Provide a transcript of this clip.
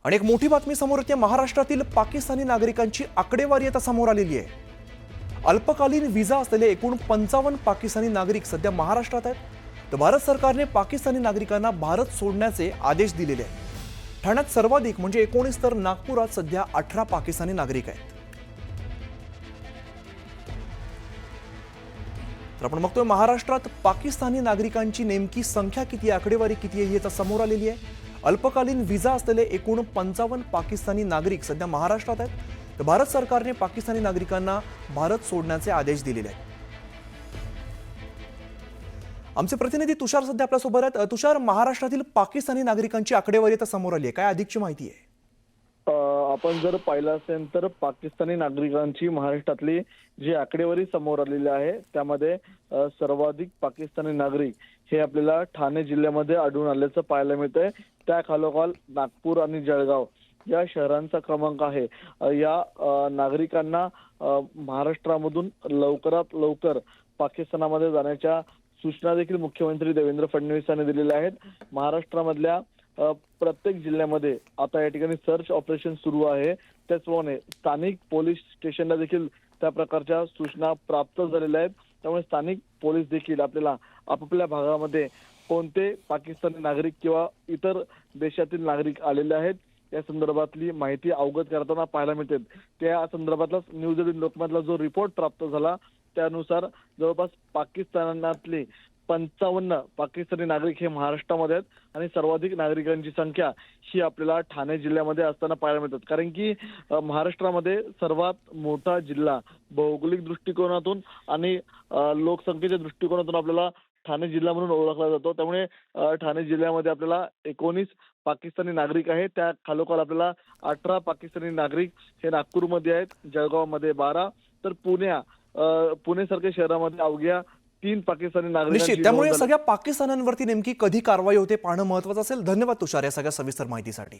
आणि एक मोठी बातमी समोर येते। महाराष्ट्रातील पाकिस्तानी नागरिकांची आकडेवारी आता समोर आलेली आहे। अल्पकालीन व्हिसा असलेले एकूण 55 पाकिस्तानी नागरिक सध्या महाराष्ट्रात आहेत। तर भारत सरकारने पाकिस्तानी नागरिकांना भारत सोडण्याचे आदेश दिलेले आहेत। ठाण्यात सर्वाधिक म्हणजे 19 तर नागपुरात सध्या 18 पाकिस्तानी नागरिक आहेत। तर आपण बघतोय महाराष्ट्रात पाकिस्तानी नागरिकांची नेमकी संख्या किती, आकडेवारी किती आहे, याचा समोर आलेली आहे। अल्पकालीन व्हिसा असलेले एकूण 55 पाकिस्तानी नागरिक सध्या महाराष्ट्रात आहेत। तर भारत सरकारने पाकिस्तानी नागरिकांना भारत सोडण्याचे आदेश दिलेले आहेत। आमचे प्रतिनिधी तुषार सध्या आपल्या सोबत आहेत। तुषार, महाराष्ट्रातील पाकिस्तानी नागरिकांची आकडेवारी आता समोर आली आहे, काय अधिकची माहिती आहे? आपण जर पाहिलं असेल तर पाकिस्तानी नागरिकांची महाराष्ट्रातली जी आकडेवारी समोर आलेली आहे त्यामध्ये सर्वाधिक पाकिस्तानी नागरिक हे आपल्याला ठाणे जिल्ह्यामध्ये आढळून आल्याचं पाहायला मिळतंय। त्या खालोखाल नागपूर आणि जळगाव या शहरांचा क्रमांक आहे। या नागरिकांना महाराष्ट्रामधून लवकरात लवकर पाकिस्तानामध्ये जाण्याच्या सूचना देखील मुख्यमंत्री देवेंद्र फडणवीस यांनी दिलेल्या आहेत। महाराष्ट्रामधल्या प्रत्येक जिल्ह्यामध्ये आता या ठिकाणी सर्च ऑपरेशन सुरू आहे। त्याचप्रमाणे स्थानिक पोलीस स्टेशनला देखील त्या प्रकारच्या सूचना प्राप्त झालेल्या आहेत। त्यामुळे स्थानिक पोलीस देखील आपल्याला आपापल्या भागामध्ये कोणते पाकिस्तानी नागरिक किंवा इतर देशातील नागरिक आलेले आहेत या संदर्भातली माहिती अवगत करताना पाहायला मिळते। त्या संदर्भातला न्यूज 18 लोकमतला जो रिपोर्ट प्राप्त झाला त्यानुसार जवळपास पाकिस्तानातले 55 पाकिस्तानी नागरिक हे महाराष्ट्रामध्ये आहेत आणि सर्वाधिक नागरिकांची संख्या ही आपल्याला ठाणे जिल्ह्यामध्ये असताना पाहायला मिळतात। कारण की महाराष्ट्रामध्ये सर्वात मोठा जिल्हा भौगोलिक दृष्टिकोनातून आणि लोकसंख्येच्या दृष्टिकोनातून आपल्याला ठाणे जिल्हा म्हणून ओळखला जातो। त्यामुळे ठाणे जिल्ह्यामध्ये आपल्याला 19 पाकिस्तानी नागरिक आहेत। त्या खालोखाल आपल्याला 18 पाकिस्तानी नागरिक हे नागपूरमध्ये आहेत, जळगावमध्ये 12 तर पुणे सारख्या शहरामध्ये अवघ्या 3 पाकिस्तानी नागरिक। निश्चित, त्यामुळे सगळ्या पाकिस्तानांवरती नेमकी कधी कारवाई होते पाहणं महत्त्वाचं असेल। धन्यवाद तुषार या सगळ्या सविस्तर माहितीसाठी।